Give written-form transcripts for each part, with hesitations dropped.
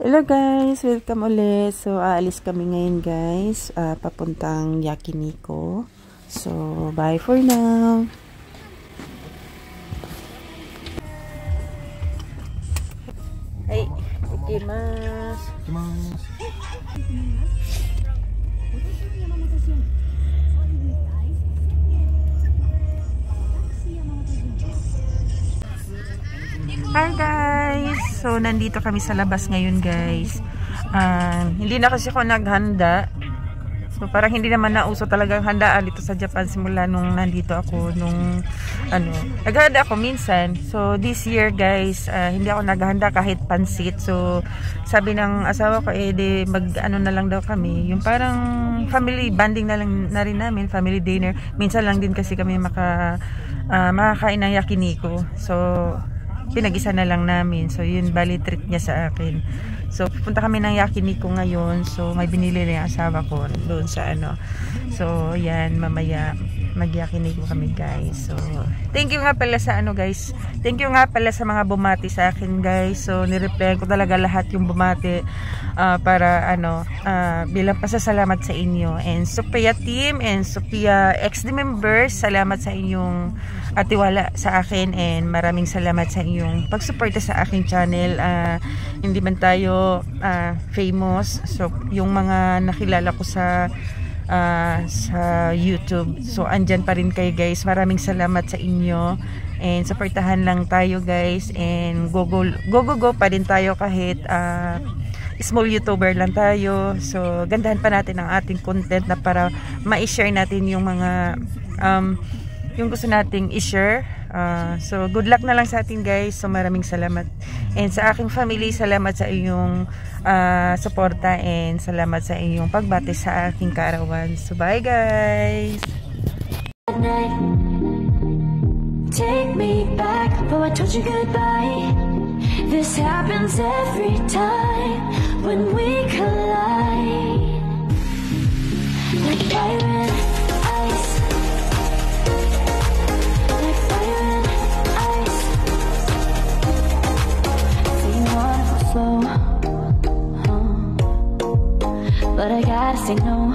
Hello guys, welcome ulit. So aalis kami ngayon guys, papuntang Yakiniku. So bye for now. Hey, ikimasu. Hi guys! So, nandito kami sa labas ngayon guys. Hindi na kasi ako naghanda. So, parang hindi naman nauso talagang handaan dito sa Japan simula nung nandito ako. Naghanda ako minsan. So, this year guys, hindi ako naghanda kahit pansit. So, sabi ng asawa ko, di mag-ano na lang daw kami. Yung parang family bonding na lang na rin namin, family dinner. Minsan lang din kasi kami makakain ng Yakiniku. So, pinag-isa na lang namin. So, yun, bali treat niya sa akin. So, pupunta kami ng Yakiniku ngayon. So, may binili na yung asawa ko doon sa So, yan, mamaya mag-Yakiniku kami guys. So, thank you nga pala sa guys. Thank you nga pala sa mga bumati sa akin guys. So, nireply ko talaga lahat yung bumati para bilang pasasalamat sa inyo. And Sophia team and Sophia XD members, salamat sa inyong tiwala sa akin and maraming salamat sa inyong pagsuporta sa aking channel. Hindi man tayo famous. So, yung mga nakilala ko sa YouTube. So, andyan pa rin kayo guys. Maraming salamat sa inyo. And supportahan lang tayo guys. And go pa din tayo kahit small YouTuber lang tayo. So, gandahan pa natin ang ating content na para ma-share natin yung mga yung gusto nating i-share. So, good luck na lang sa atin guys. So, maraming salamat. And sa aking family, salamat sa inyong suporta and salamat sa inyong pagbati sa aking kaarawan. So, bye guys! Take me back, oh I told you goodbye. This happens every time when we collide. Like fire and ice. Like fire and ice. So you wanna go slow, but I gotta say no.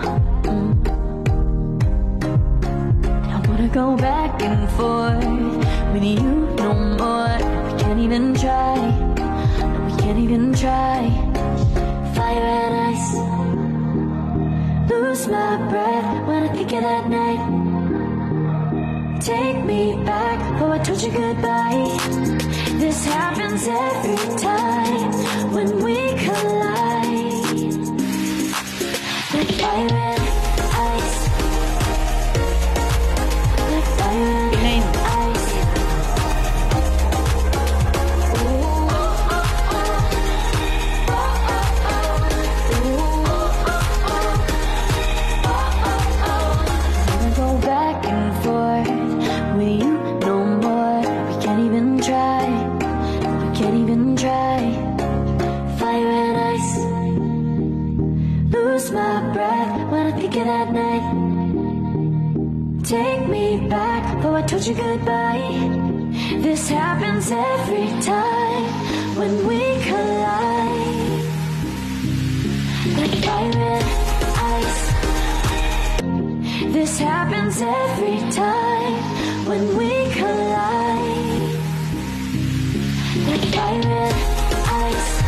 I wanna go back and forth with you no more. We can't even try. No, we can't even try. Fire and ice. Lose my breath when I think of that night. Take me back, oh I told you goodbye. This happens every time when we collide. Like fire and ice. Like fire and ice. Wanna go back and forth with you no more. We can't even try. We can't even try. Fire and ice. Lose my breath when I think of that night. Take me back, oh I told you goodbye. This happens every time when we collide. Like fire and ice. This happens every time when we collide. Like fire and ice.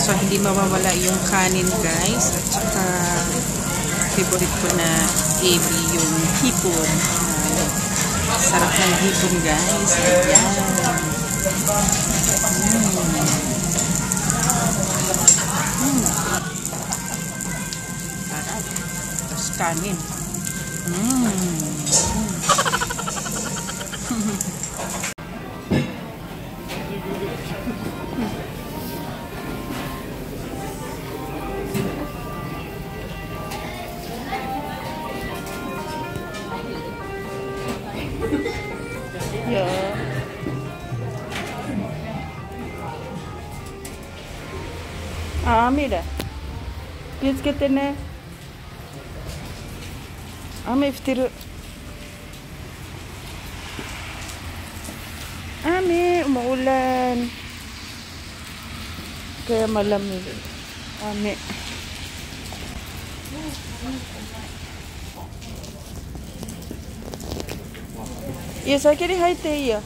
So, hindi mawawala yung kanin, guys. At saka, favorite ko na ebi, yung hipon. Sarap ng hipon, guys. Ayan. Sarap. Tapos kanin. Mira. Piens que tiene. May vestido. May umuulan. Kaya malamig. May. Yes, I can hide here.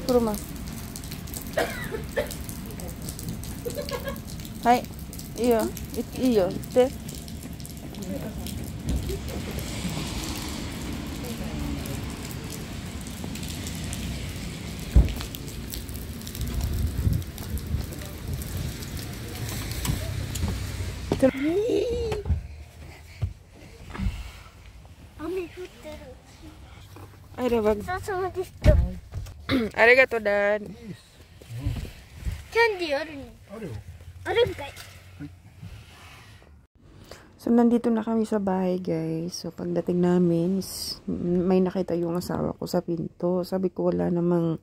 Kuruma. Hai. Iyo. Iyo. Te. Arigato, Dad. Candy, So, nandito na kami sa bahay, guys. So, pagdating namin, may nakita yung asawa ko sa pinto. Sabi ko, wala namang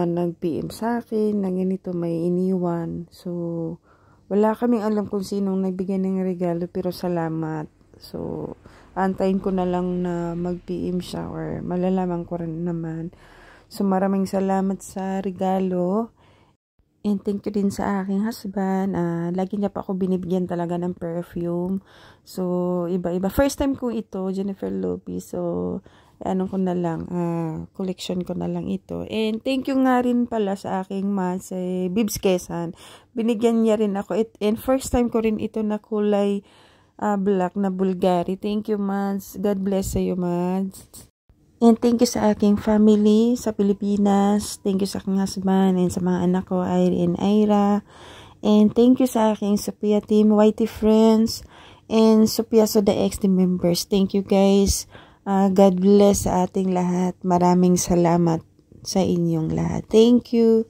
nag-PM sa akin, na ganito may iniwan. So, wala kaming alam kung sinong nagbigay ng regalo, pero salamat. So, antayin ko na lang na mag-PM siya or malalaman ko rin naman. So, maraming salamat sa regalo. And thank you din sa aking husband. Lagi niya pa ako binibigyan talaga ng perfume. So, iba-iba. First time ko ito, Jennifer Lopez. So, ano ko na lang, collection ko na lang ito. And thank you nga rin pala sa aking mas, Bibs Quezon. Binigyan niya rin ako. And first time ko rin ito na kulay black na Bulgari. Thank you, Mads. God bless sa iyo, Mads. And thank you sa aking family sa Pilipinas. Thank you sa aking husband and sa mga anak ko, Irie and Ira. And thank you sa aking Sophia team, Whitey friends, and Sophia Soda X team members. Thank you, guys. God bless sa ating lahat. Maraming salamat sa inyong lahat. Thank you.